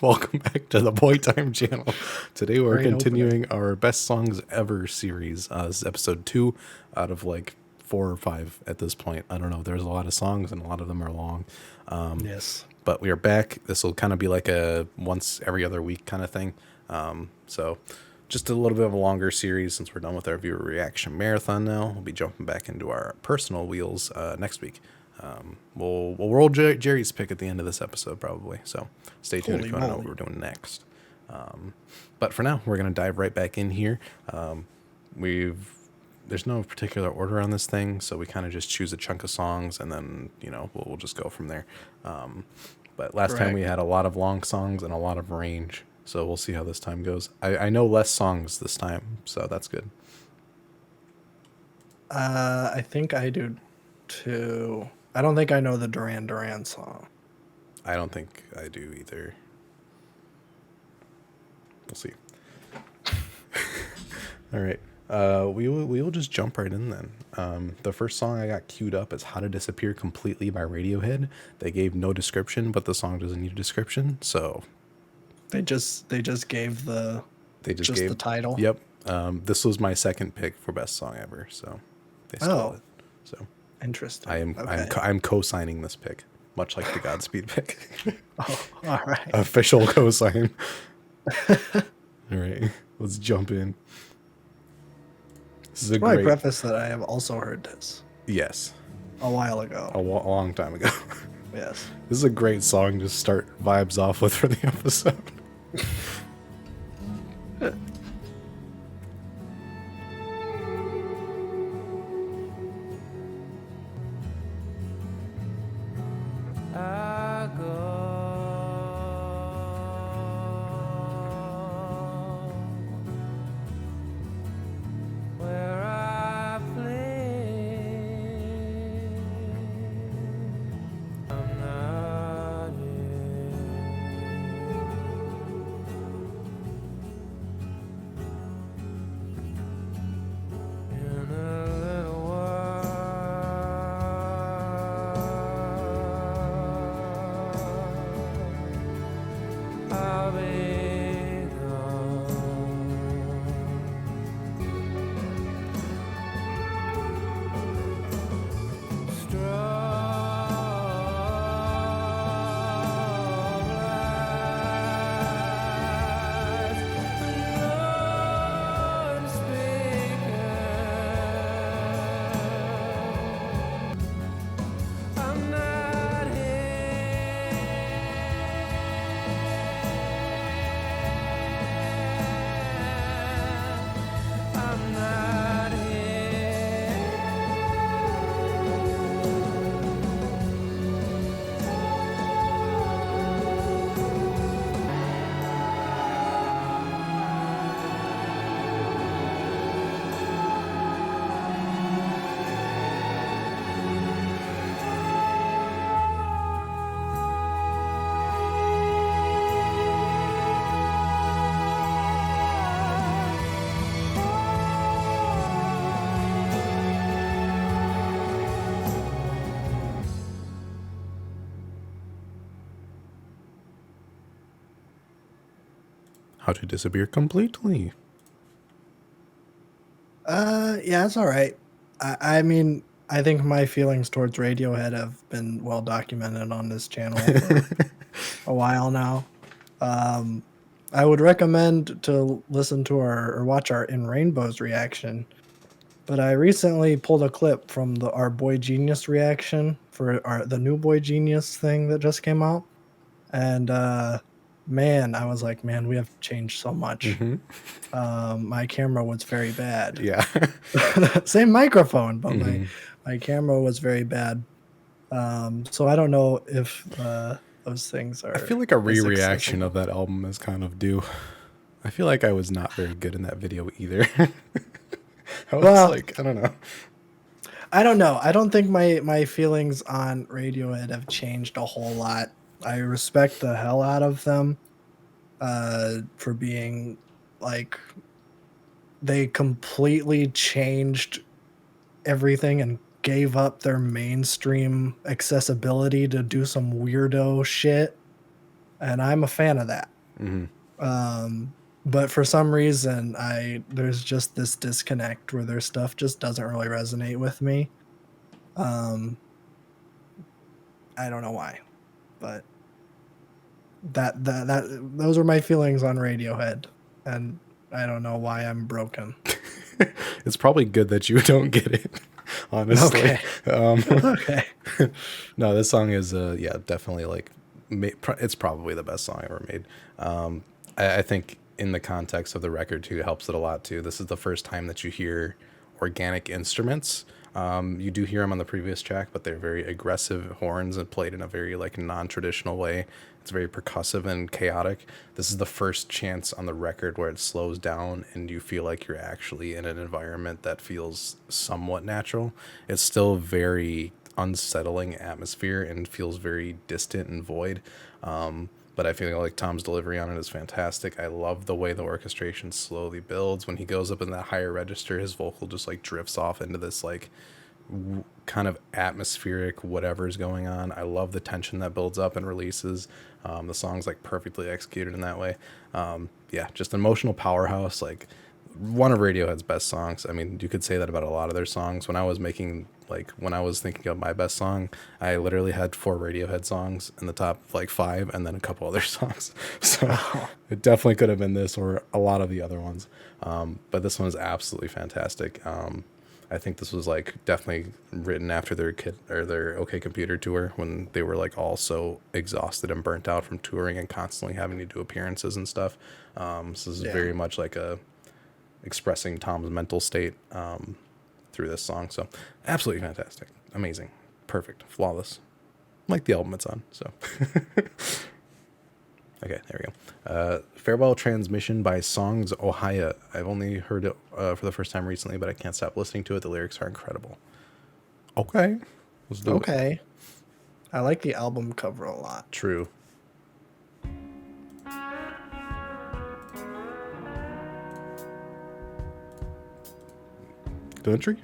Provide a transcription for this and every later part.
Welcome back to the Boy Time channel. Today we're Great continuing our Best Songs Ever series. This is episode 2 out of like 4 or 5 at this point. I don't know. There's a lot of songs and a lot of them are long. Yes. But we are back. This will kind of be like a once every other week kind of thing. So just a little bit of a longer series since we're done with our viewer reaction marathon now. We'll be jumping back into our personal wheels next week. We'll roll Jerry's pick at the end of this episode probably. So stay tuned if you want to know what we're doing next. But for now, we're going to dive right back in here. There's no particular order on this thing, so we kind of just choose a chunk of songs and then, we'll just go from there. But last time we had a lot of long songs and a lot of range, so we'll see how this time goes. I know less songs this time, so that's good. I think I do too. I don't think I know the Duran song. I don't think I do either. We'll see. All right. We will just jump right in then. The first song I got queued up is How to Disappear Completely by Radiohead. They gave no description, but the song doesn't need a description, so they just gave the the title. Yep. This was my second pick for best song ever, so they stole it. So interesting. I'm co-signing this pick, much like the Godspeed pick. Oh, all right. Official co-sign. All right, let's jump in. This is a great preface that I have also heard this. Yes. A while ago. A long time ago. Yes. This is a great song to start vibes off with for the episode. How to Disappear Completely. Yeah, it's all right. I mean, I think my feelings towards Radiohead have been well documented on this channel for a while now. I would recommend to listen to or watch our In Rainbows reaction, but I recently pulled a clip from our Boy Genius reaction for the new Boy Genius thing that just came out, and man, I was like, man, we have changed so much. Mm-hmm. My camera was very bad. Yeah. Same microphone, but Mm-hmm. my camera was very bad. So I don't know if those things are. I feel like a re-reaction of that album is kind of due. I feel like I was not very good in that video either. I don't know. I don't know. I don't think my feelings on Radiohead have changed a whole lot. I respect the hell out of them for being like, they completely changed everything and gave up their mainstream accessibility to do some weirdo shit. and I'm a fan of that. But for some reason, there's just this disconnect where their stuff just doesn't really resonate with me. Um, I don't know why, but those are my feelings on Radiohead, and I don't know why I'm broken. It's probably good that you don't get it, honestly. Okay. Okay. No, this song is yeah, definitely like it's probably the best song ever made. I think in the context of the record too, it helps it a lot too. This is the first time that you hear organic instruments. You do hear them on the previous track, but they're very aggressive horns and played in a very like non-traditional way. It's very percussive and chaotic. This is the first chance on the record where it slows down and you feel like you're actually in an environment that feels somewhat natural. It's still very unsettling atmosphere and feels very distant and void. But I feel like Tom's delivery on it is fantastic. I love the way the orchestration slowly builds. When he goes up in that higher register, his vocal just like drifts off into this like kind of atmospheric whatever's going on. I love the tension that builds up and releases. The song's like perfectly executed in that way. Yeah, just an emotional powerhouse. Like one of Radiohead's best songs. I mean, you could say that about a lot of their songs. When I was thinking of my best song, I literally had 4 Radiohead songs in the top like 5 and then a couple other songs. So it definitely could have been this or a lot of the other ones. But this one is absolutely fantastic. I think this was like definitely written after their OK Computer tour when they were like all so exhausted and burnt out from touring and constantly having to do appearances and stuff. So this is very much like expressing Tom's mental state through this song. So absolutely fantastic, amazing, perfect, flawless, like the album it's on. So okay, there we go. Farewell Transmission by Songs Ohia. I've only heard it for the first time recently, but I can't stop listening to it. The lyrics are incredible. Okay, let's do it. Okay. I like the album cover a lot. True. Country?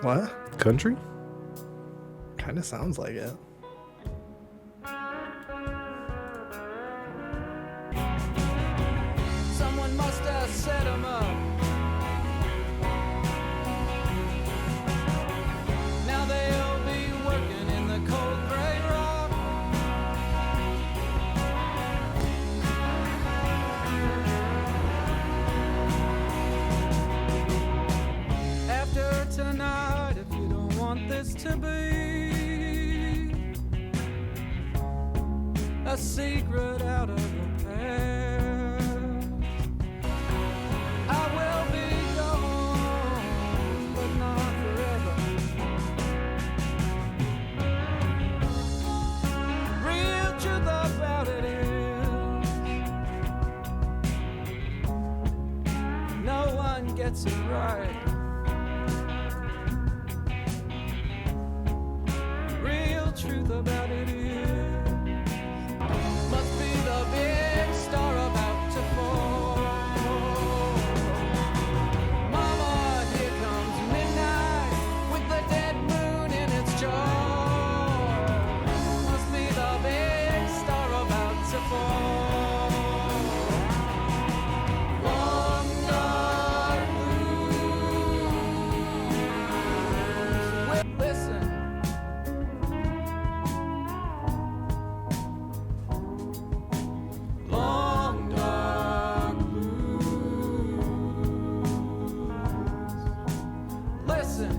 What? Country? Kind of sounds like it. Someone must have set him up. Now they'll be working in the cold gray rock. After tonight, if you don't want this to be a secret out of the past, I will be gone, but not forever. Real truth about it is, no one gets it right. Real truth about it is, must be the big star about to fall. Mama, here comes midnight with the dead moon in its jaw. Must be the big star about to fall. Long dark blues. Listen. Long dark blues. Listen.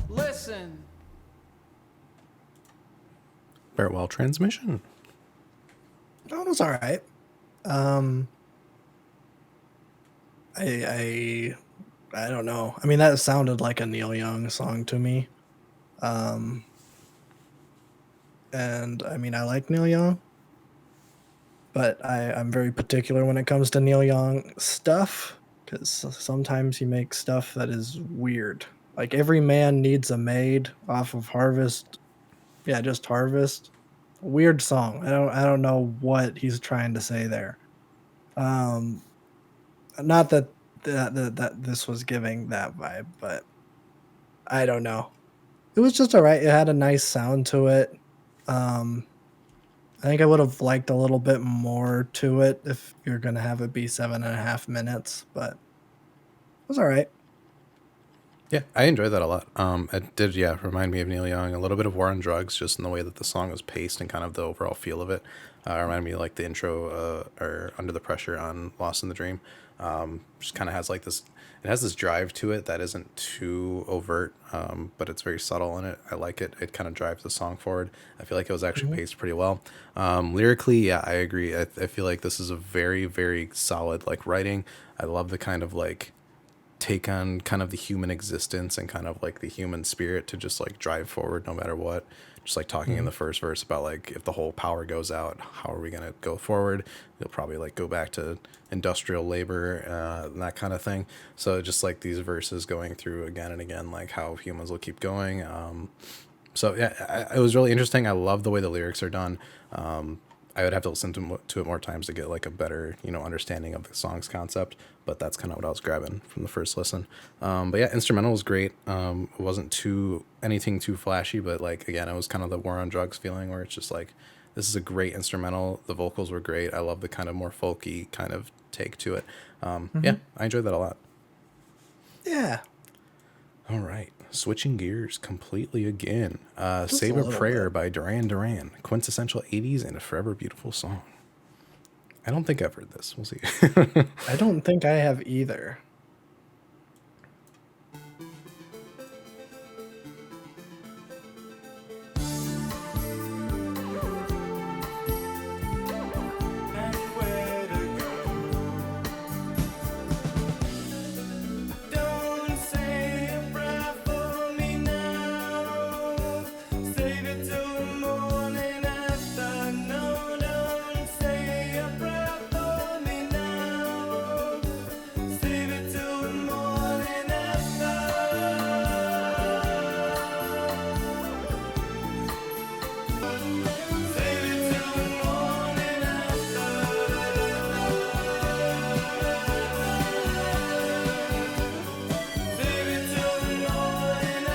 Listen. Farewell Transmission. Oh, it was all right. I don't know. I mean, that sounded like a Neil Young song to me. And I mean, I like Neil Young, but I'm very particular when it comes to Neil Young stuff because sometimes he makes stuff that is weird. Like Every Man Needs a Maid off of Harvest. Yeah, just Harvest. Weird song. I don't know what he's trying to say there. Not that this was giving that vibe, but I don't know. It was just all right. It had a nice sound to it. Um, I think I would have liked a little bit more to it if you're gonna have it be 7.5 minutes, but it was all right. Yeah, I enjoyed that a lot. It did, yeah, remind me of Neil Young. A little bit of War on Drugs, just in the way that the song was paced and kind of the overall feel of it. Reminded me of, like, the intro or Under the Pressure on Lost in the Dream. Just kind of has like this. It has this drive to it that isn't too overt, but it's very subtle in it. I like it. It kind of drives the song forward. I feel like it was actually Mhm. paced pretty well. Lyrically, yeah, I agree. I feel like this is a very, very solid like writing. I love the kind of like take on kind of the human existence and kind of like the human spirit to just like drive forward no matter what. Just like talking in Mhm. the first verse about like if the whole power goes out, how are we gonna go forward? You'll probably like go back to industrial labor and that kind of thing. So just like these verses going through again and again, like how humans will keep going. So yeah, it was really interesting. I love the way the lyrics are done. I would have to listen to it more times to get like a better, understanding of the song's concept. But that's kind of what I was grabbing from the first listen. But yeah, instrumental was great. It wasn't anything too flashy, but like again, it was kind of the War on Drugs feeling where it's just like this is a great instrumental. The vocals were great. I love the kind of more folky kind of take to it. Yeah, Mhm. I enjoyed that a lot. Yeah, All right, switching gears completely again. just a Save a little Prayer bit. by Duran, quintessential 80s and a forever beautiful song. I don't think I've heard this. We'll see. I don't think I have either. Anywhere to go. Don't say a prayer for me now. Save it till the morning after. No, don't say a prayer for me now. Save it till the morning after. Save it till the morning after. Save it till the morning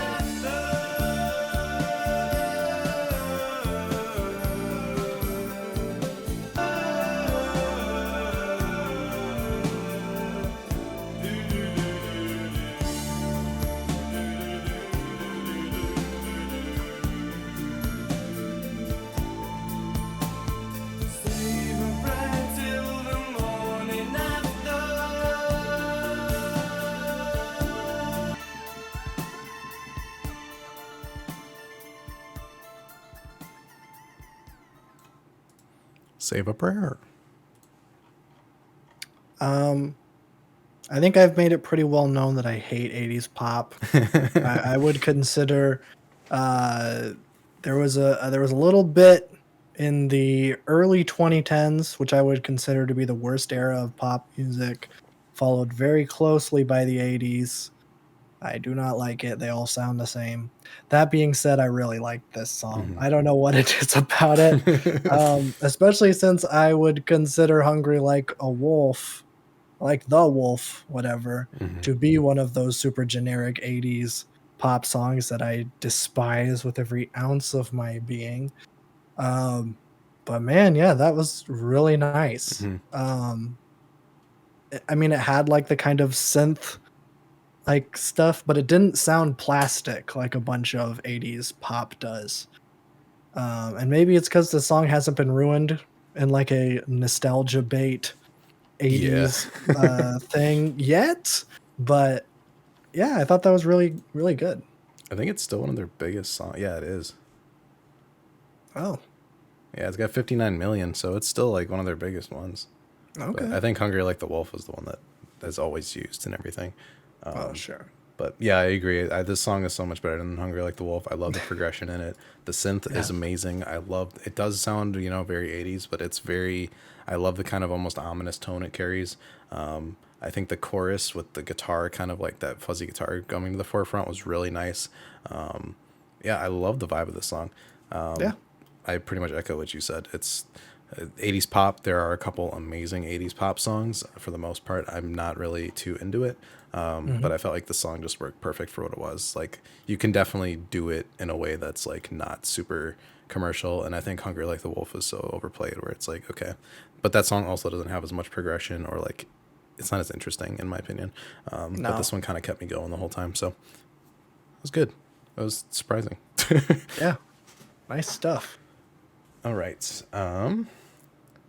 Save a prayer till the morning after. Save a Prayer. Um, I think I've made it pretty well known that I hate 80s pop. I would consider uh, there was a little bit in the early 2010s, which I would consider to be the worst era of pop music, followed very closely by the 80s. I do not like it. They all sound the same. That being said, I really like this song. Mhm. I don't know what it is about it, especially since I would consider Hungry Like a Wolf, like the Wolf, whatever, Mhm. to be one of those super generic 80s pop songs that I despise with every ounce of my being. Um, but man, yeah, that was really nice. Mhm. I mean, it had like the kind of synth like stuff, but it didn't sound plastic like a bunch of 80s pop does. And maybe it's because the song hasn't been ruined in like a nostalgia bait Yeah. 80s thing yet. But yeah, I thought that was really, really good. I think it's still one of their biggest songs. Yeah, it is. Oh, Yeah, it's got 59 million, so it's still like one of their biggest ones. But okay. I think Hungry Like the Wolf is the one that is always used and everything. Oh, sure. But yeah, I agree. This song is so much better than Hungry Like the Wolf. I love the progression in it. The synth Yeah. is amazing. I love it. Does sound, very 80s, but it's very, I love the kind of almost ominous tone it carries. I think the chorus with the guitar, kind of like that fuzzy guitar coming to the forefront, was really nice. Yeah, I love the vibe of this song. Yeah. I pretty much echo what you said. It's 80s pop. There are a couple amazing 80s pop songs. For the most part, I'm not really too into it. But I felt like the song just worked perfect for what it was. Like, you can definitely do it in a way that's like not super commercial, and I think Hungry Like the Wolf is so overplayed where it's like, okay, but that song also doesn't have as much progression, or like it's not as interesting in my opinion. But No. this one kind of kept me going the whole time, so it was good. It was surprising. Yeah. Nice stuff. All right.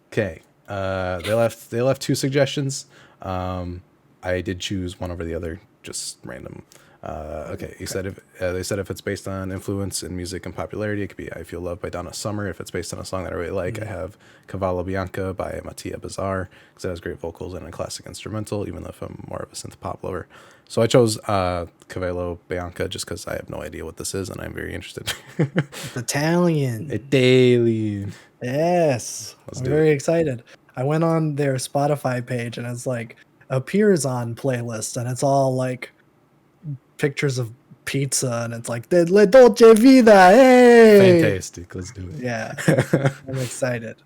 Okay. They left two suggestions. I did choose one over the other, just random. Okay. He said they said if it's based on influence in music and popularity, it could be "I Feel Love" by Donna Summer. If it's based on a song that I really like, I have "Cavallo Bianco" by Matia Bazar, because it has great vocals and a classic instrumental, even though if I'm more of a synth pop lover. So I chose "Cavallo Bianca" just because I have no idea what this is and I'm very interested. It's Italian. Italian. Yes. I'm do very excited. I went on their Spotify page and it's like appears on playlist and it's all like pictures of pizza and it's like Le Dolce Vita. Hey. Fantastic. Let's do it. Yeah. I'm excited.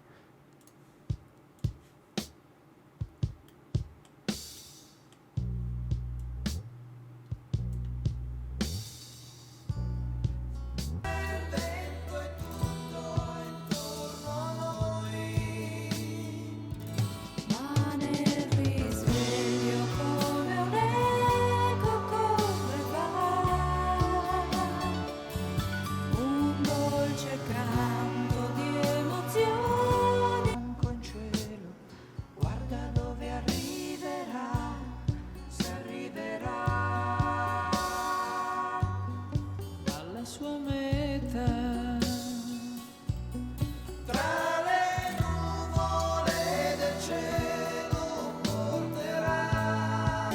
Ma nel risveglio come un eco come va, un dolce canto di emozioni. Bianco in cielo, guarda dove arriverà, se arriverà alla sua meta. Tra le nuvole del cielo porterà,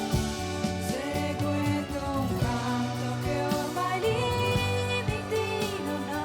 seguendo un canto che ormai limiti non ha.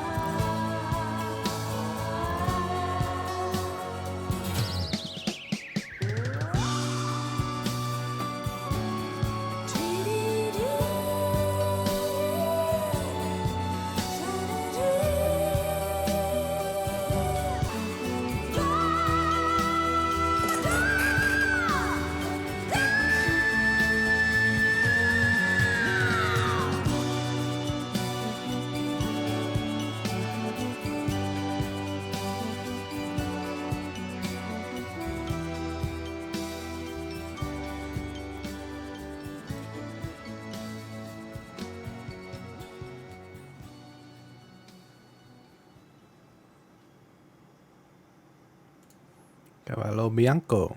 Cavallo Bianco,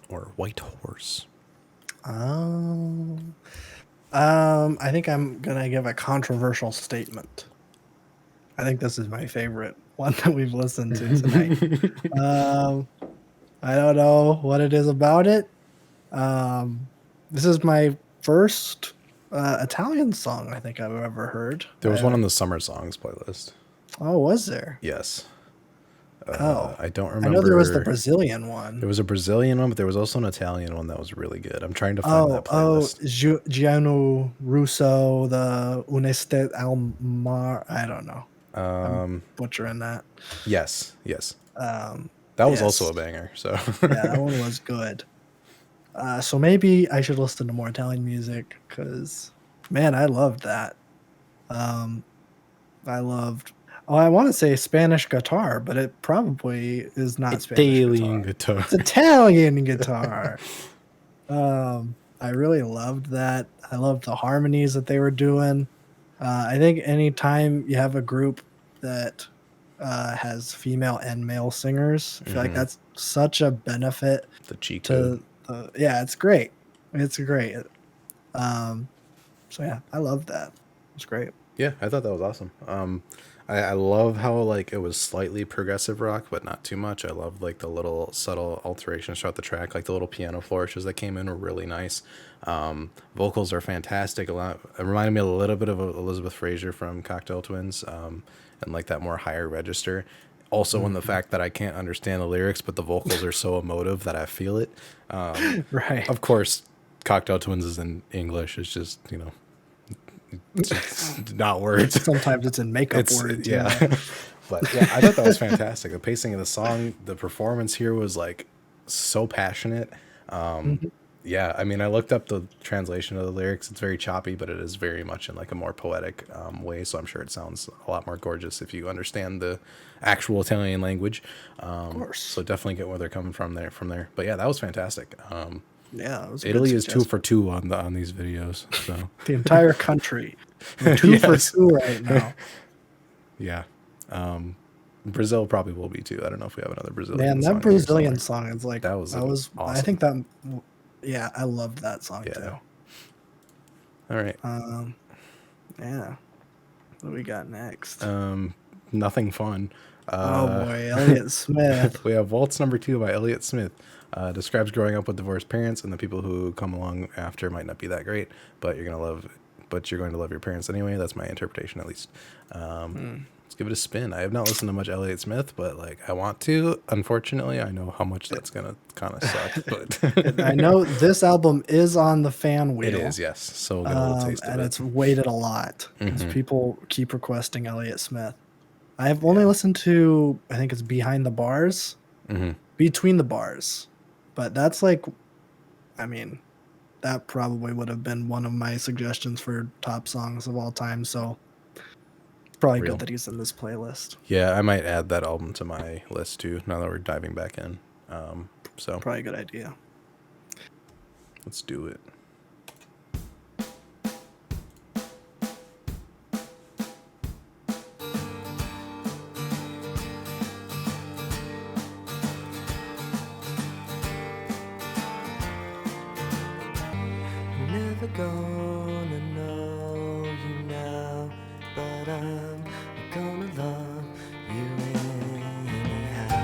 or White Horse. I think I'm gonna give a controversial statement. I think this is my favorite one that we've listened to tonight. I don't know what it is about it. This is my first Italian song I think I've ever heard. There was one on the Summer Songs playlist. Oh, was there? Yes. Oh, I don't remember. I know there was the Brazilian one. There was a Brazilian one, but there was also an Italian one that was really good. I'm trying to find that playlist. Gianno Russo, the Uneste al Mar. I don't know. I'm butchering that. Yes. That was yes. also a banger. So Yeah, that one was good. So maybe I should listen to more Italian music because, man, I loved that. I loved. Oh, I want to say Spanish guitar, but it probably is not Italian Spanish guitar. It's Italian guitar. I really loved that. I loved the harmonies that they were doing. I think anytime you have a group that has female and male singers, I feel like that's such a benefit The cheat to code. yeah, it's great. It's great. So yeah, I loved that. It's great. Yeah, I thought that was awesome. I love how like it was slightly progressive rock, but not too much. I love like the little subtle alterations throughout the track, like the little piano flourishes that came in were really nice. Vocals are fantastic. It reminded me a little bit of Elizabeth Fraser from Cocktail Twins, and like that more higher register. Also, in the fact that I can't understand the lyrics, but the vocals are so emotive that I feel it. Right. Of course, Cocktail Twins is in English. It's just, you know, it's not words. Sometimes it's in makeup words. Yeah. But yeah, I thought that was fantastic. The pacing of the song, the performance here was like so passionate. Yeah, I mean, I looked up the translation of the lyrics. It's very choppy, but it is very much in like a more poetic way. So I'm sure it sounds a lot more gorgeous if you understand the actual Italian language. Of course. So definitely get where they're coming from there. But yeah, that was fantastic. Yeah, it was a Italy good is 2 suggestion. for 2 on these videos. So The entire country. We're 2 for Yes. 2 right now. yeah, Brazil probably will be too. I don't know if we have another Brazilian. Man, song that in here Brazilian somewhere. song is like That was I awesome. think that yeah, I loved that song Yeah. too. All right. Yeah. What do we got next? Nothing fun. Oh boy, Elliott Smith. We have Waltz number 2 by Elliott Smith. Describes growing up with divorced parents, and the people who come along after might not be that great, but you're going to love your parents anyway. That's my interpretation, at least. Let's give it a spin. I have not listened to much Elliott Smith, but like I want to. Unfortunately, I know how much that's going to kind of suck, but I know this album is on the fan wheel. it is, yes. So we'll get a little taste of and it. it's weighted a lot because people keep requesting Elliott Smith. I've only listened to, I think it's Behind the Bars, Between the Bars, but that's like, I mean, that probably would have been one of my suggestions for top songs of all time. So it's probably Real. good that he's in this playlist. Yeah, I might add that album to my list too. Now that we're diving back in, so Probably a good idea. let's do it. Never gonna know you now, but I'm gonna love you anyhow.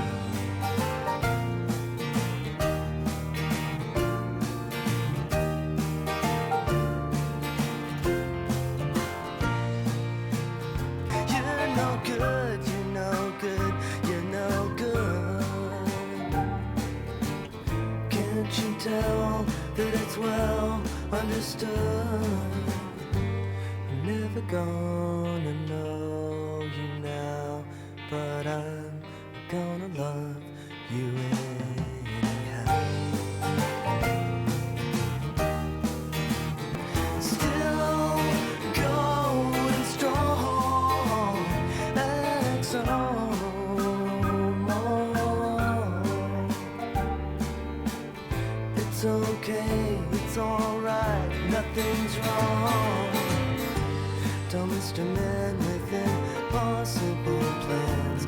You're no good, you're no good, you're no good. Can't you tell that it's well understood? I'm never gonna know you now, but I'm gonna love you anyhow. Still going strong, like so more. It's okay, it's alright, nothing's wrong. Don't Mr. Man with impossible plans.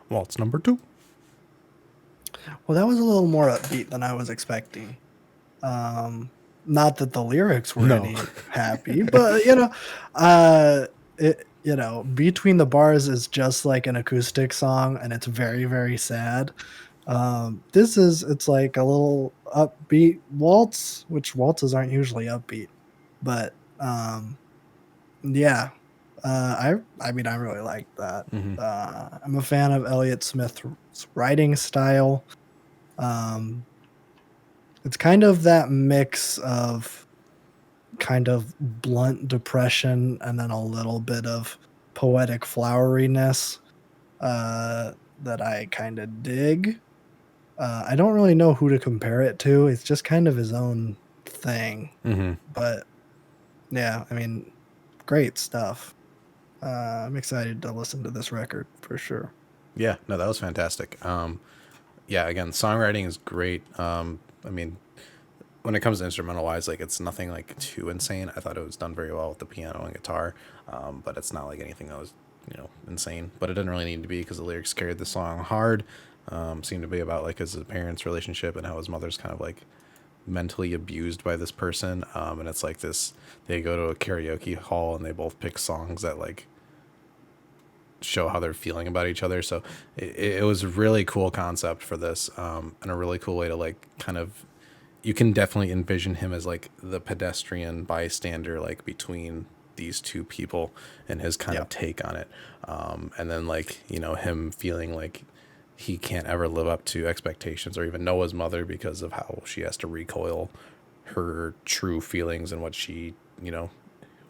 Waltz number 2. Well, that was a little more upbeat than I was expecting. Not that the lyrics were No. any happy, but Between the Bars is just like an acoustic song, and it's very, very sad. It's like a little upbeat waltz, which waltzes aren't usually upbeat, but yeah. I mean, I really like that. I'm a fan of Elliott Smith's writing style. It's kind of that mix of kind of blunt depression and then a little bit of poetic floweriness that I kind of dig. I don't really know who to compare it to. It's just kind of his own thing. But yeah, I mean, great stuff. I'm excited to listen to this record for sure. Yeah, no, that was fantastic. Yeah, again, songwriting is great. I mean, when it comes to instrumental wise, like it's nothing like too insane. I thought it was done very well with the piano and guitar, but it's not like anything that was, insane. But it didn't really need to be because the lyrics carried the song hard. Seemed to be about like his parents' relationship and how his mother's kind of like mentally abused by this person. And it's like this, they go to a karaoke hall and they both pick songs that like show how they're feeling about each other. So it was a really cool concept for this, and a really cool way to like kind of, you can definitely envision him as like the pedestrian bystander, like between these two people and his kind of take on it. And then like, him feeling like he can't ever live up to expectations or even know his mother because of how she has to recoil her true feelings and what she,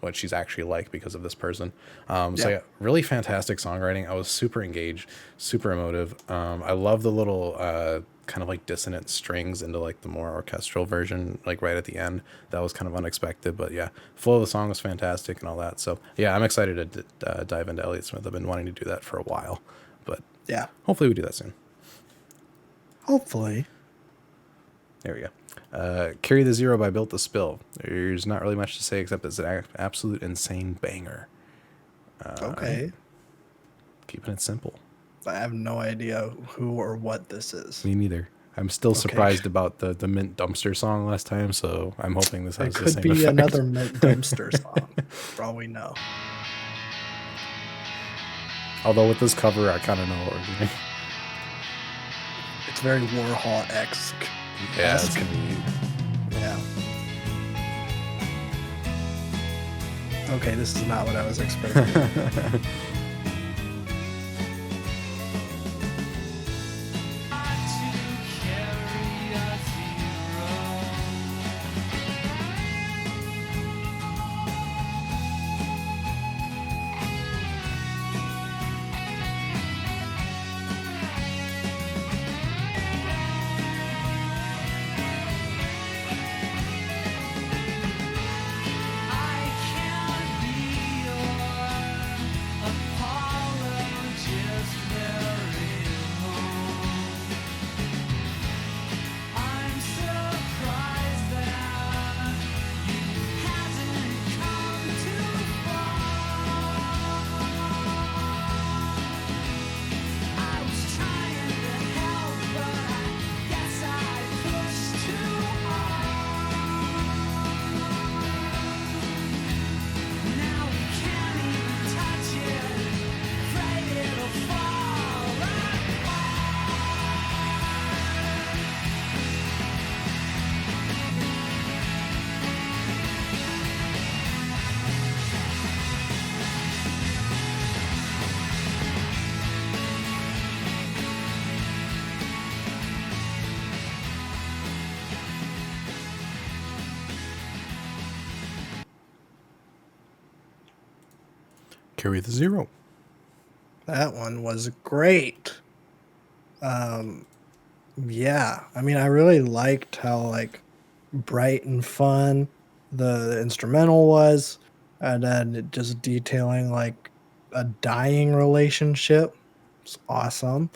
what she's actually like because of this person. So yeah, really fantastic songwriting. I was super engaged, super emotive. I love the little kind of like dissonant strings into like the more orchestral version, like right at the end. That was kind of unexpected, but yeah, flow of the song was fantastic and all that. So yeah, I'm excited to dive into Elliott Smith. I've been wanting to do that for a while, but Yeah. hopefully we do that soon. Hopefully. There we go. Carry the Zero by Built to Spill. There's not really much to say except it's an absolute insane banger. Okay. Keeping it simple. I have no idea who or what this is. Me neither. I'm still surprised about the Mint Dumpster song last time, so I'm hoping this has It the could same be effect. another Mint Dumpster song, for all we know. Although with this cover, I kind of know what we're doing. It's very Warhol-esque. Yeah, it's gonna be. Yeah. Okay, this is not what I was expecting. Carry the Zero. That one was great. Yeah, I mean, I really liked how like bright and fun the instrumental was, and then it just detailing like a dying relationship. It's awesome.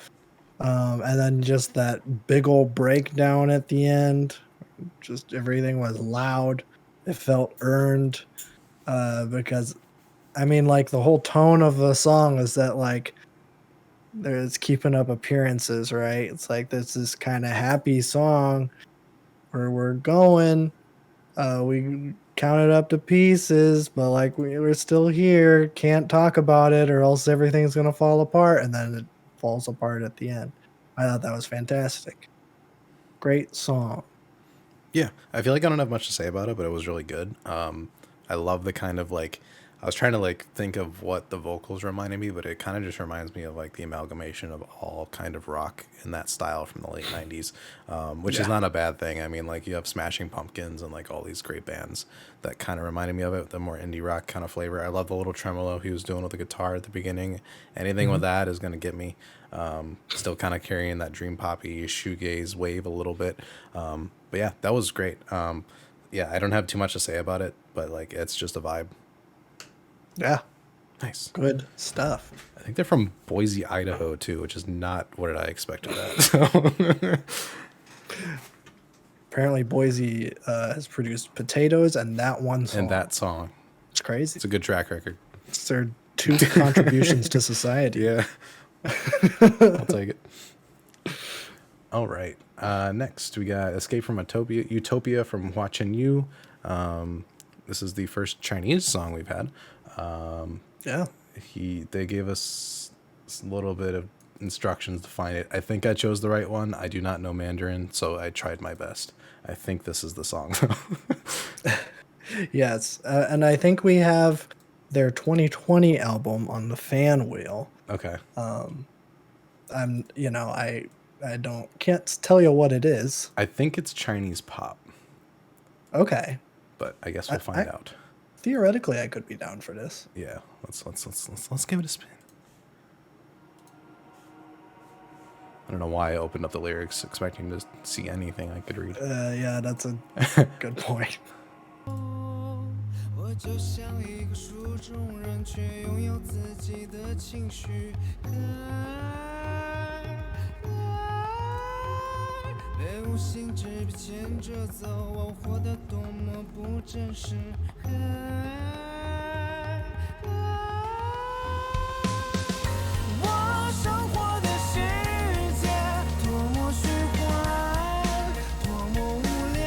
And then just that big old breakdown at the end. Just everything was loud. It felt earned. Because I mean, like the whole tone of the song is that like there's keeping up appearances, right? It's like this kind of happy song where we're going. We counted up to pieces, but like we're still here. Can't talk about it, or else everything's gonna fall apart. And then it falls apart at the end. I thought that was fantastic. Great song. Yeah, I feel like I don't have much to say about it, but it was really good. I love the kind of like, I was trying to like think of what the vocals reminded me, but it kind of just reminds me of like the amalgamation of all kind of rock in that style from the late 90s, which is Yeah. not a bad thing. I mean, like you have Smashing Pumpkins and like all these great bands that kind of reminded me of it, the more indie rock kind of flavor. I love the little tremolo he was doing with the guitar at the beginning. Anything with that is going to get me. Still kind of carrying that dream poppy shoegaze wave a little bit. But yeah, that was great. Yeah, I don't have too much to say about it, but like it's just a vibe. Yeah. Nice. Good stuff. I think they're from Boise, Idaho too, which is not what I expected that. So. Apparently, Boise has produced Potatoes and that one song. And that song. It's crazy. It's a good track record. It's their two contributions to society. Yeah. I'll take it. All right. Next, we got Escape from Utopia from Watching You. This is the first Chinese song we've had. Yeah. They gave us a little bit of instructions to find it. I think I chose the right one. I do not know Mandarin, so I tried my best. I think this is the song. Yes. And I think we have their 2020 album on the fan wheel. Okay. I can't tell you what it is. I think it's Chinese pop. Okay. but I guess we'll find out. Theoretically, I could be down for this. Yeah, let's give it a spin. I don't know why I opened up the lyrics expecting to see anything I could read. Yeah, that's a good point. 我就像一个书中人，却拥有自己的情绪。被无形之笔牵着走，我活得多么不真实。我生活的世界多么虚幻，多么无聊，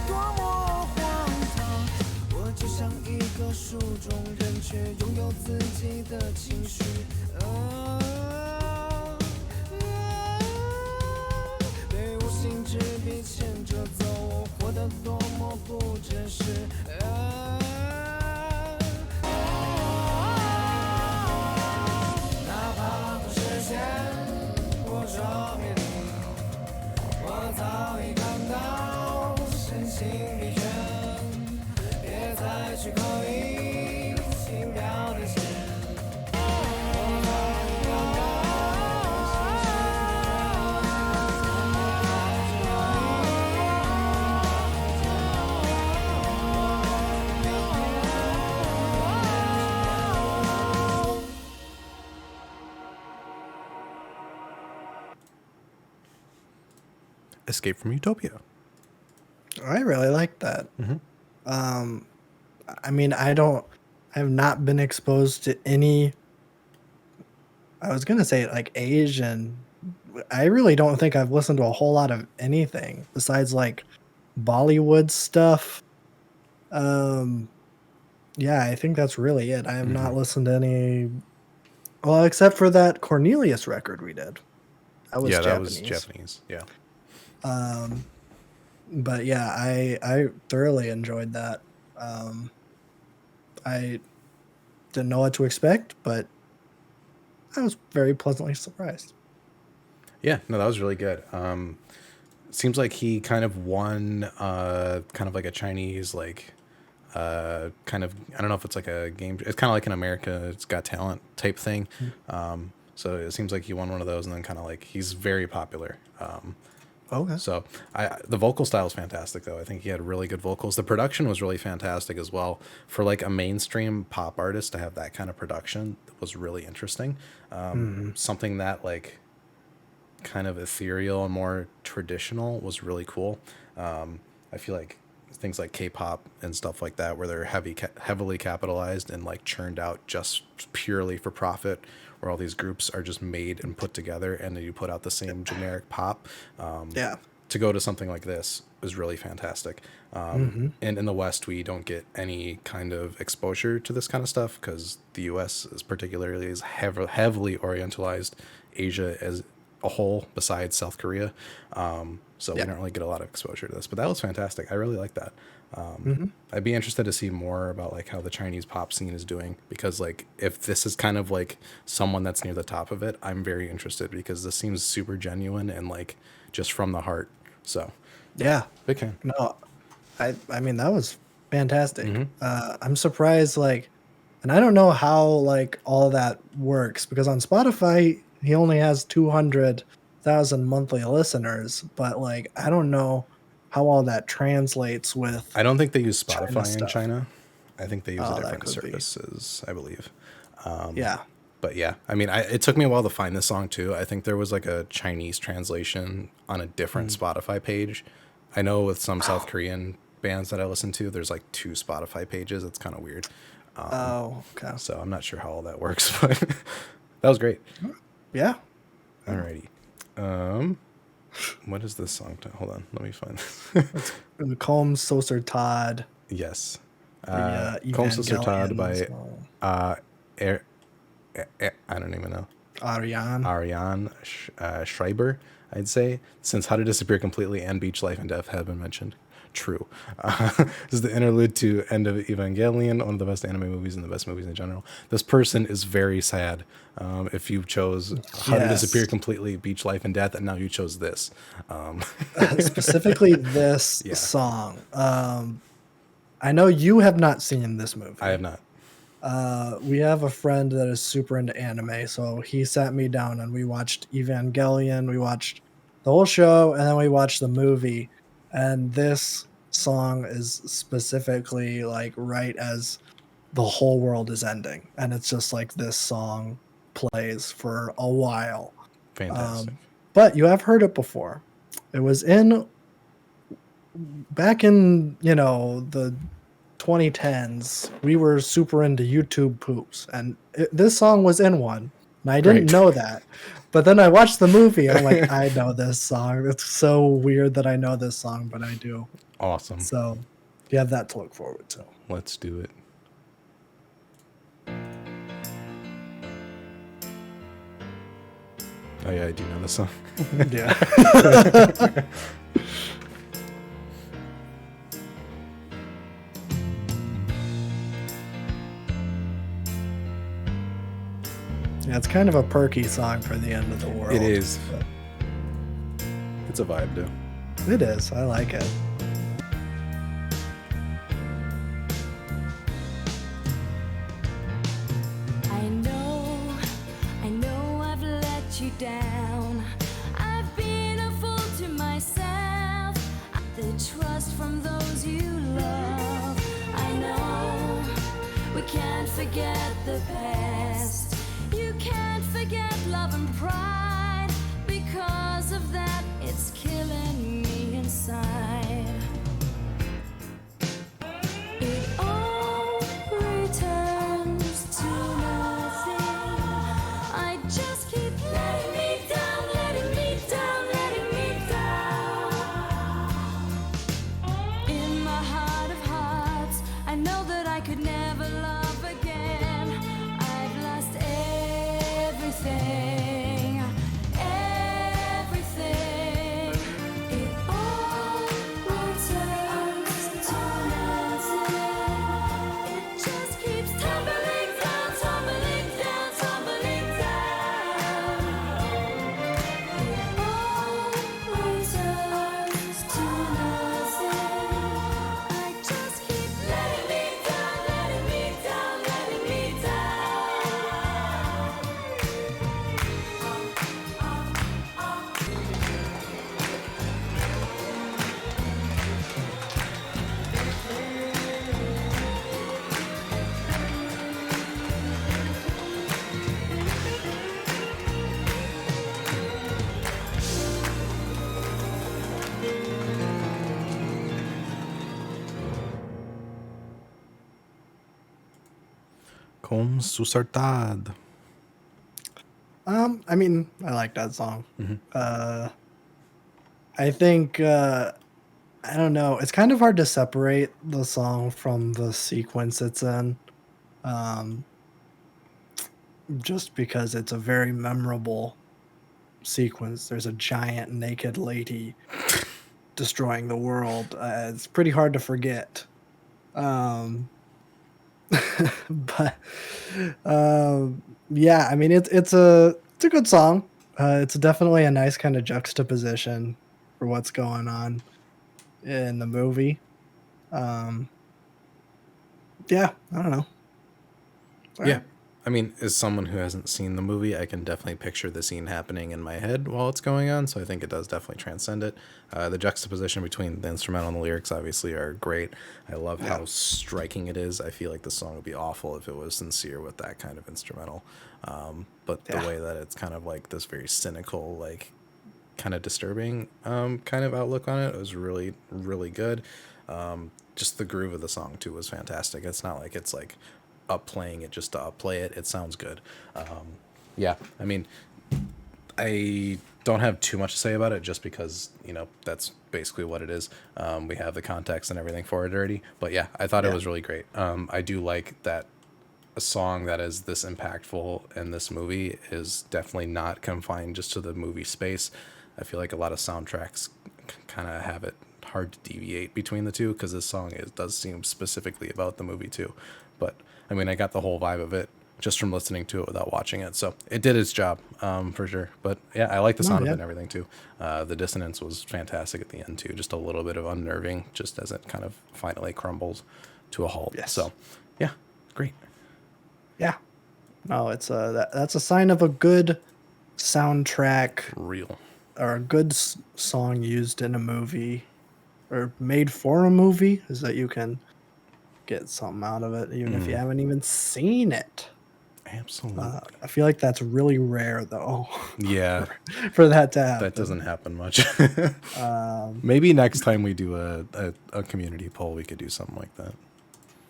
多么荒唐。我就像一个书中人，却拥有自己的情绪。被无形之笔牵着走，我活得多么不真实。哪怕不实现，不说别离，我早已感到身心疲倦，别再去刻意轻描淡写。Escape from Utopia. I really like that. I mean, I have not been exposed to any. I was gonna say like Asian. I really don't think I've listened to a whole lot of anything besides like Bollywood stuff. Yeah, I think that's really it. I have not listened to any. Well, except for that Cornelius record we did. That was Yeah, that Japanese. was Japanese. Yeah. But yeah, I thoroughly enjoyed that. I didn't know what to expect, but I was very pleasantly surprised. Yeah, no, that was really good. Seems like he kind of won kind of like a Chinese like kind of, I don't know if it's like a game, it's kind of like an America's Got Talent type thing. So it seems like he won one of those, and then kind of like he's very popular. Okay. So the vocal style is fantastic, though. I think he had really good vocals. The production was really fantastic as well. For like a mainstream pop artist to have that kind of production was really interesting. Something that like kind of ethereal and more traditional was really cool. I feel like things like K-pop and stuff like that, where they're heavily capitalized and like churned out just purely for profit, where all these groups are just made and put together, and then you put out the same generic pop. Yeah. To go to something like this is really fantastic. And in the West, we don't get any kind of exposure to this kind of stuff because the U.S. is particularly heavily orientalized Asia as a whole, besides South Korea. So we don't really get a lot of exposure to this, but that was fantastic. I really like that. I'd be interested to see more about like how the Chinese pop scene is doing, because like if this is kind of like someone that's near the top of it, I'm very interested, because this seems super genuine and like just from the heart. So Yeah. big fan. No, I mean that was fantastic. I'm surprised, like, and I don't know how like all that works, because on Spotify he only has 200,000 monthly listeners, but like I don't know how all that translates with. I don't think they use China Spotify in stuff. China. I think they use Oh, a that different could be. services, I believe. Yeah. But yeah, I mean, it took me a while to find this song too. I think there was like a Chinese translation on a different Spotify page. I know with some South Korean bands that I listen to, there's like 2 Spotify pages. It's kind of weird. Oh, okay. So I'm not sure how all that works, but that was great. Yeah. Alrighty. What is this song? Hold on, let me find this. Komm, süßer Todd. Yes. Komm, süßer Todd by Evangelion. I don't even know. Ariane. Schreiber, I'd say, since How to Disappear Completely and Beach Life and Death have been mentioned. True. This is the interlude to end of Evangelion, one of the best anime movies and the best movies in general. This person is very sad. If you chose How to Yes. Disappear Completely, Beach Life and Death, and now you chose this. Specifically this Yeah. song. I know you have not seen this movie. I have not. We have a friend that is super into anime, so he sat me down and we watched Evangelion. We watched the whole show, and then we watched the movie. And this song is specifically like right as the whole world is ending, and it's just like this song plays for a while. Fantastic. But you have heard it before. It was back in the 2010s. We were super into YouTube poops, and this song was in one, and I didn't Great. know that. But then I watched the movie, and I'm like, I know this song. It's so weird that I know this song, but I do. Awesome. So you have that to look forward to. Let's do it. Oh yeah, I do know this song. Yeah. Yeah, it's kind of a perky song for the end of the world. It is. but It's a vibe, dude. It is. I like it. I know I've let you down. I've been a fool to myself. The trust from those you love. I know we can't forget the past. You can't forget love and pride. Because of that, it's killing me inside. It all returns to nothing. I just keep letting me down, letting me down, letting me down. In my heart of hearts, I know that I could never love again. I've lost everything, everything. It all returns to nothing. It just keeps tumbling down, tumbling down, tumbling down. It all returns to nothing. I just keep letting me down, letting me down, letting me down. Komm, süßer. I mean, I like that song. I think I don't know. It's kind of hard to separate the song from the sequence it's in, just because it's a very memorable sequence. There's a giant naked lady destroying the world. It's pretty hard to forget. Um, but yeah, I mean it's a good song. It's definitely a nice kind of juxtaposition for what's going on in the movie. Yeah, I don't know. Yeah. I mean, as someone who hasn't seen the movie, I can definitely picture the scene happening in my head while it's going on. So I think it does definitely transcend it. The juxtaposition between the instrumental and the lyrics obviously are great. I love how striking it is. I feel like the song would be awful if it was sincere with that kind of instrumental. But the Yeah. way that it's kind of like this very cynical, like kind of disturbing kind of outlook on it was really, really good. Just the groove of the song too was fantastic. It's not like it's like up playing it just to up play it. It sounds good. Yeah, I mean, I don't have too much to say about it just because, you know, that's basically what it is. We have the context and everything for it already. But yeah, I thought it was really great. I do like that a song that is this impactful in this movie is definitely not confined just to the movie space. I feel like a lot of soundtracks kind of have it hard to deviate between the two because this song does seem specifically about the movie too. But I mean, I got the whole vibe of it just from listening to it without watching it, so it did its job, for sure. But yeah, I like the sound of it and everything too. The dissonance was fantastic at the end too, just a little bit of unnerving, just as it kind of finally crumbles to a halt. Yes. So yeah, great. Yeah. No, it's that's a sign of a good soundtrack Real. or a good song used in a movie or made for a movie, is that you can get something out of it even if you haven't even seen it. Absolutely. I feel like that's really rare though. Yeah, For that to happen. that doesn't happen much. Maybe next time we do a community poll, we could do something like that.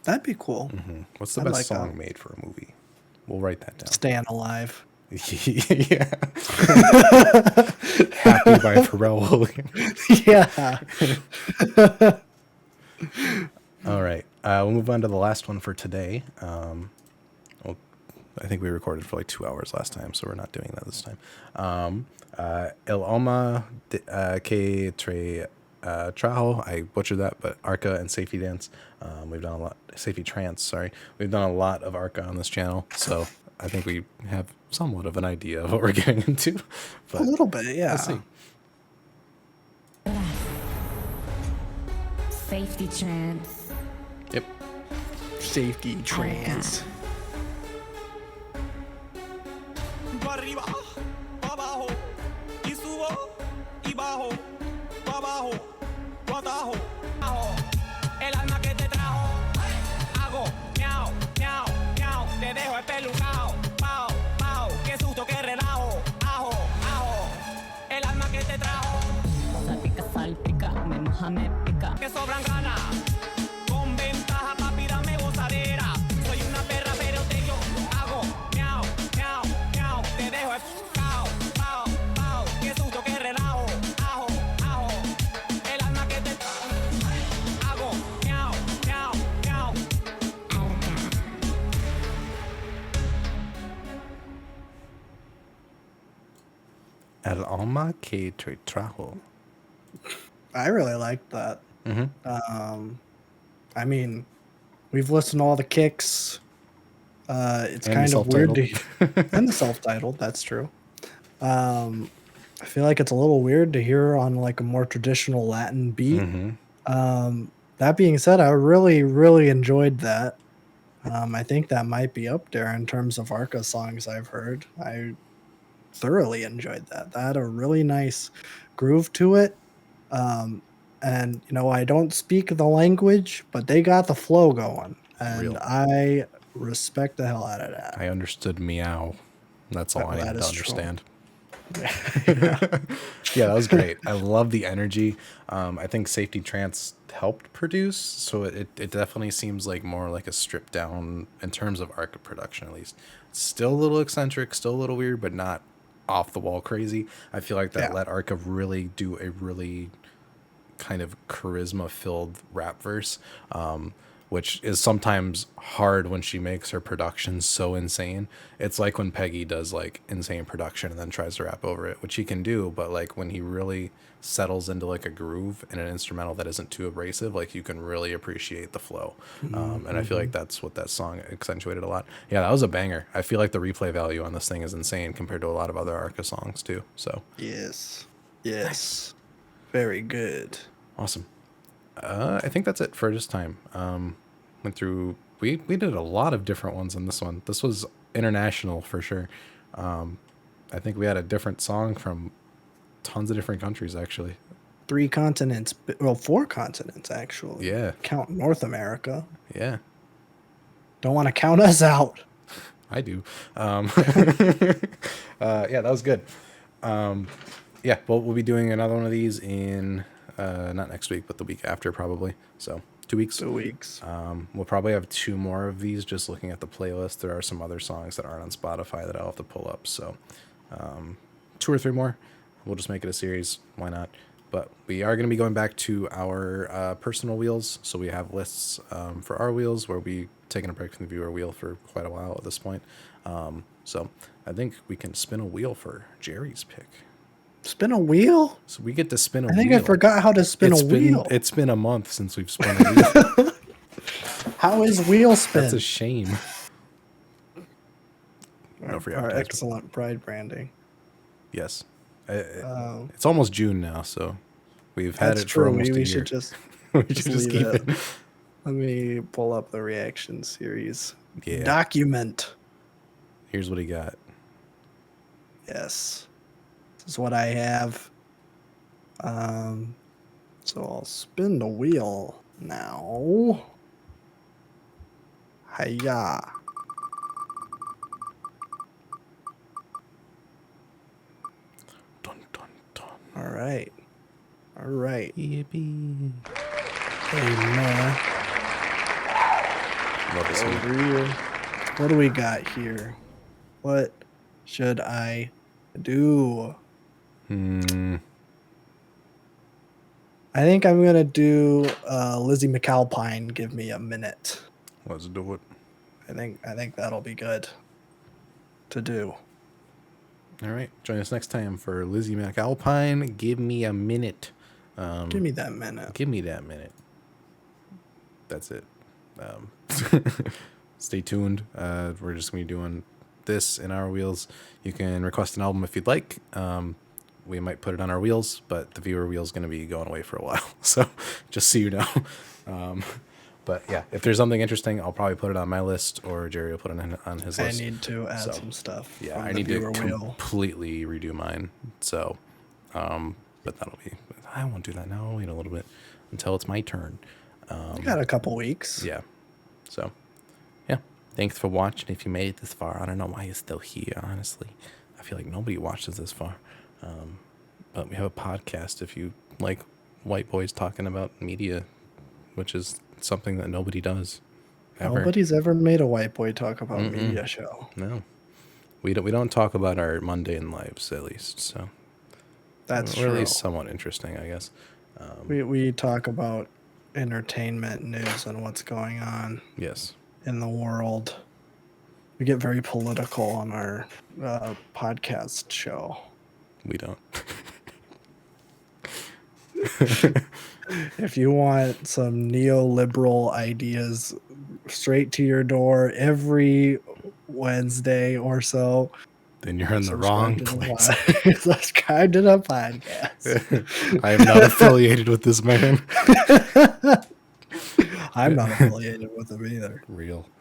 That'd be cool. What's the I'd best like song that. made for a movie? We'll write that down. Staying Alive. Yeah. Happy by Pharrell Williams. Yeah. All right. We'll move on to the last one for today. Well, I think we recorded for like 2 hours last time, so we're not doing that this time. El Alma que Trajo. I butchered that, but Arca and Safety Dance. We've done a lot. Safety Trance, sorry. We've done a lot of Arca on this channel, so I think we have somewhat of an idea of what we're getting into. But A little bit, yeah. let's see. Safety trance. Yep. Safety trance. Pa' arriba, pa' abajo, y subo, y bajo, pa' abajo, pa' atajo, abajo. El alma que te trajo, hago, miau, miau, miau, te dejo espelucao, pao, pao, qué susto, qué relajo, ajo, ajo. El alma que te trajo, salpica, me moja, me pica. Que sobran ganas, con ventaja, papi, dame gozadera. Soy una perra, pero te yo hago, miau, miau, miau, te dejo pao, pao, pao, qué susto, qué relajo, ajo, ajo. El alma que te hago, miau, miau, miau. El Alma que Trajo. I really like that. I mean, we've listened to all the kicks. It's And kind the of weird to self-titled. and the self-titled, that's true. I feel like it's a little weird to hear on like a more traditional Latin beat. That being said, I really, really enjoyed that. I think that might be up there in terms of Arca songs I've heard. I thoroughly enjoyed that. That had a really nice groove to it. And you know, I don't speak the language, but they got the flow going, and Real. I respect the hell out of that. I understood meow. That's all I That needed to is true. understand. Yeah, that was great. I love the energy. I think Safety Trance helped produce, so it definitely seems like more like a stripped down in terms of Arca production, at least. It's still a little eccentric, still a little weird, but not off the wall crazy. I feel like that Yeah. let Arca really do a really kind of charisma filled rap verse, which is sometimes hard when she makes her production so insane. It's like when Peggy does like insane production and then tries to rap over it, which he can do, but like when he really settles into like a groove in an instrumental that isn't too abrasive, like you can really appreciate the flow. And I feel like that's what that song accentuated a lot. Yeah, that was a banger. I feel like the replay value on this thing is insane compared to a lot of other Arca songs too. So Yes. Yes. Very good. awesome. I think that's it for this time. Went through. We did a lot of different ones on this one. This was international for sure. I think we had a different song from tons of different countries actually. 3 continents, well, 4 continents actually. Yeah, Count North America. yeah, Don't want to count us out. I do. Yeah, that was good. Yeah, well, we'll be doing another one of these in not next week, but the week after probably. So 2 weeks. 2 weeks. We'll probably have 2 more of these. Just looking at the playlist, there are some other songs that aren't on Spotify that I'll have to pull up. So 2 or 3 more. We'll just make it a series. Why not? But we are going to be going back to our personal wheels. So we have lists for our wheels where we taken a break from the viewer wheel for quite a while at this point. So I think we can spin a wheel for Jerry's pick. Spin a wheel? So we get to spin a I think wheel. I forgot how to spin a wheel. It's been a month since we've spun a wheel. How is wheel spin? That's a shame. No free Our advertisement. excellent pride branding. Yes. It's almost June now, so we've had That's it for true. almost a We year. should just, We should just leave keep it. Let me pull up the reaction series. Yeah. Document. Here's what he got. Yes. This is what I have. So I'll spin the wheel now. Hiya. Dun, dun, dun. All right. All right. Yippee. Hey, man. Love this one. Over here. What do we got here? What should I do? I think I'm gonna do Lizzie McAlpine. Give me a minute. Let's do it. I think that'll be good to do. All right. Join us next time for Lizzie McAlpine. Give me a minute. Give me that minute. Give me that minute. That's it. Stay tuned. We're just going to be doing this in our wheels. You can request an album if you'd like. We might put it on our wheels, but the viewer wheel is going to be going away for a while. So just so you know. But yeah, if there's something interesting, I'll probably put it on my list, or Jerry will put it on his I list. need to add So, some stuff. Yeah, from I the need to viewer wheel. completely redo mine. So, but that'll be. I won't do that now. I'll wait a little bit until it's my turn. You got a couple weeks. Yeah. So, yeah. Thanks for watching. If you made it this far, I don't know why you're still here. Honestly, I feel like nobody watches this far. But we have a podcast. If you like white boys talking about media, which is something that nobody does. Ever. Nobody's ever made a white boy talk about media show. No. We don't talk about our mundane lives, at least. So That's or at true. least somewhat interesting, I guess. We talk about entertainment news and what's going on Yes. in the world. We get very political on our podcast show. We don't. If you want some neoliberal ideas straight to your door every Wednesday or so, Then you're in the wrong subscribe to place. the subscribe to the podcast. I am not affiliated with this man. I'm not affiliated with them either. Real.